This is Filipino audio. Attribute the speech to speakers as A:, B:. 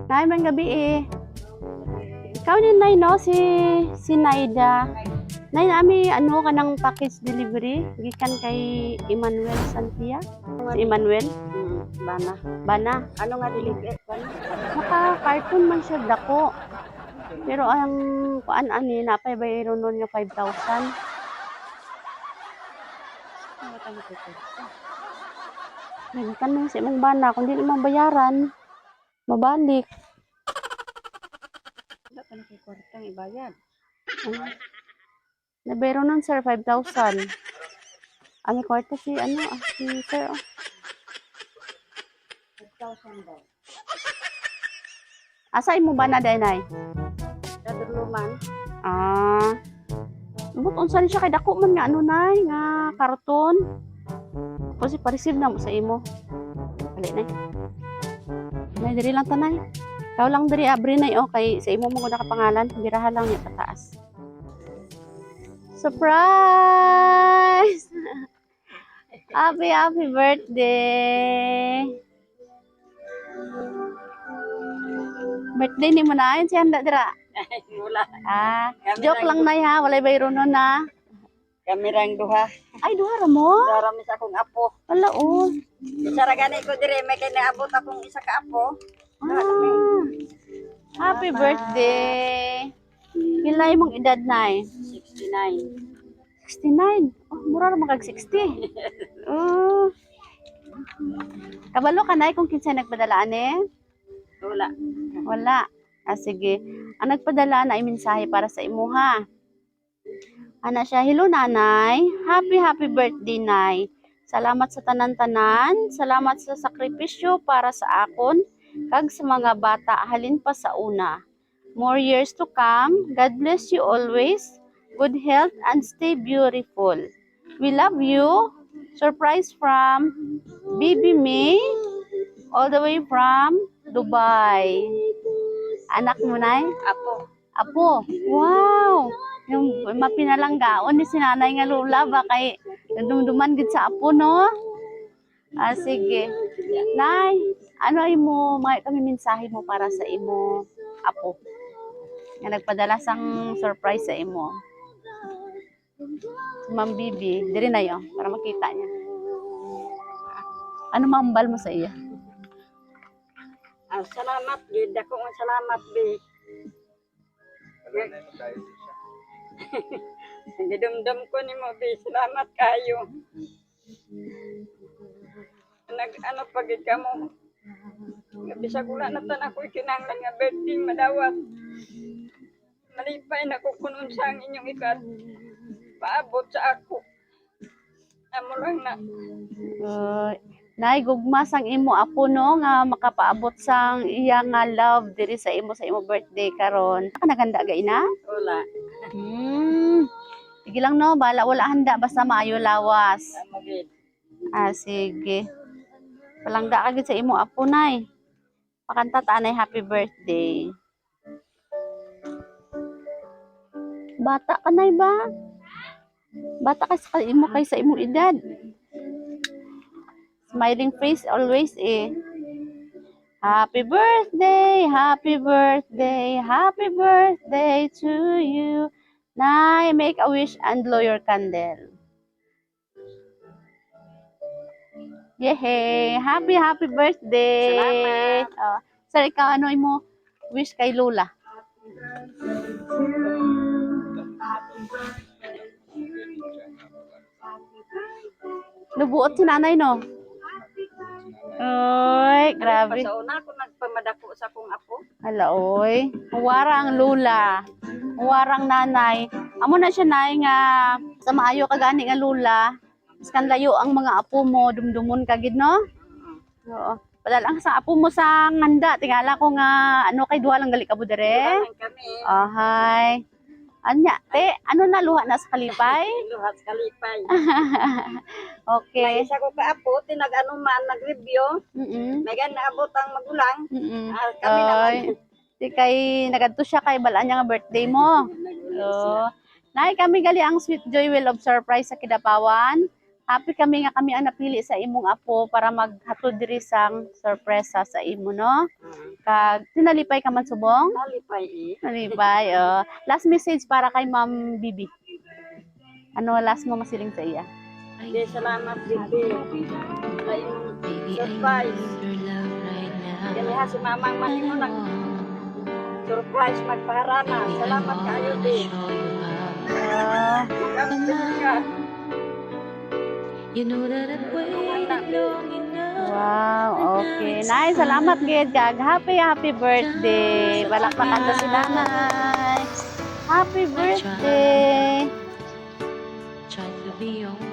A: Nay, may gabi eh. Ikaw ni Nay, no? Si Naida. Nay, nami ano ka ng package delivery? Gikan kay Emmanuel Santia? Si Emmanuel?
B: Bana.
A: Bana.
B: Ano nga delivery?
A: Naka-cartoon man siya dako. Pero ang kuan ani napay bayro nun nga 5,000.
B: Ano ka nito?
A: Nagkan man sa imong bana kung di imong bayaran, mabalik.
B: Wala ka na kay kwartang ibayad.
A: Nabayro nun sir 5,000. Ang kwarta si ano si sir.
B: 5,000 daw.
A: Asa imo bana day?
B: Kaduluman.
A: Ah. But unsa ni siya kay dako man nga ano nay nga karton. Kasi pa-receive na mo sa imo. Dali nay. Nay diri lang tanay. Ikaw lang diri abri nay okay sa imo mo nakapangalan, birahan lang niya pataas. Surprise! Happy birthday! Birthday ni mo na yun si handa dira.
B: Wala.
A: Joke lang nay ha, walay bayro nun na.
B: Kamirang duha.
A: Ay, duha ra mo?
B: Darami sa akong apo.
A: Wala oh.
B: Isa ra gani ko dire may kinaabot akong isa ka apo.
A: Happy birthday! Pila imong edad nay?
B: 69.
A: 69. Oh, mura ra magag 60. Oh. Kabalo ka nay kung kinsa nagpadala ani?
B: Wala.
A: Wala. Sige. Ang nagpadala na ay mensahe para sa imo ha. Ana siya, hello nanay. Happy birthday nay. Salamat sa tanan-tanan. Salamat sa sakripisyo para sa akon kag sa mga bata halin pa sa una. More years to come. God bless you always. Good health and stay beautiful. We love you. Surprise from Bibi May all the way from Dubai. Anak mo nay?
B: Apo.
A: Apo. Wow. Yung mapinalanggaon ni sinanay nga lula ba kay dumduman gid sa apo no? Sige. Nay, ano imo may kami mensahe mo para sa imo apo? Nga nagpadala sang surprise sa imo. Si Ma'am Bibi, diri na yo para makita niya. Ano mambal mo sa iya?
B: Salamat gid ako nga salamat bi. Nagdumdum ko nimo bi salamat kayo. Ano pagid kamo. Bisag wala na tan ako kinahanglan nga birthday madawat. Malipay na ko kung unsa ang inyong ikat. Paabot sa ako. Amo lang na.
A: Nay gugmas ang imo apo no nga makapaabot sang iya nga love diri sa imo birthday karon. Naganda ga ina?
B: Wala.
A: Sige lang no, bala wala handa basta maayo lawas.
B: Amo gid.
A: Sige. Palangga ka gid sa imo apo nay. Pakanta ta nay happy birthday. Bata ka nay ba? Bata ka sa imo kay sa imong edad. Smiling face always eh. Happy birthday to you. Nay, make a wish and blow your candle. Yehey! Happy birthday!
B: Salamat.
A: Sir, ikaw ano imo wish kay Lola? Nubuot si nanay no? Oy, grabe.
B: Sa una ako nagpamadako sa akong apo.
A: Hala, oy. Huwara ang lula. Huwara ang nanay. Amo na siya nay nga sa maayo ka gani nga lula. Iskan layo ang mga apo mo, dumdumon ka gid no? Oo. Padala ang sa apo mo sa nganda. Tingala ko nga ano kay duha lang gali ka budere.
B: Kami.
A: Ahay. Anya, te, ano na luha na sa kalipay?
B: Luhat kalipay.
A: Okay.
B: May isa ko ka apo tinag-ano man nag-review. May gan naabot ang magulang. Kami naman.
A: Di kay nagadto siya kay balaan niya nga birthday mo. So, nay kami gali ang Sweet Joy Will of Surprise sa Kidapawan. Happy kami nga kami ang napili sa imong apo para maghatod diri sang sorpresa sa imo, no? Kag tinalipay ka man subong?
B: Nalipay eh.
A: Nalipay, oh. Last message para kay Ma'am Bibi. Ano last mo masiling sa iya?
B: Di, salamat, Bibi. Sa iyong surprise. Kaya si Mamang Mani mo surprise magpaharanan. Salamat kayo, Di.
A: Ah,
B: Kapit ka.
C: You know that I've waited long enough.
A: wow, okay. Nay, salamat gid kag happy birthday. Balakpakan ta si nanay. Happy birthday.
C: Try to be your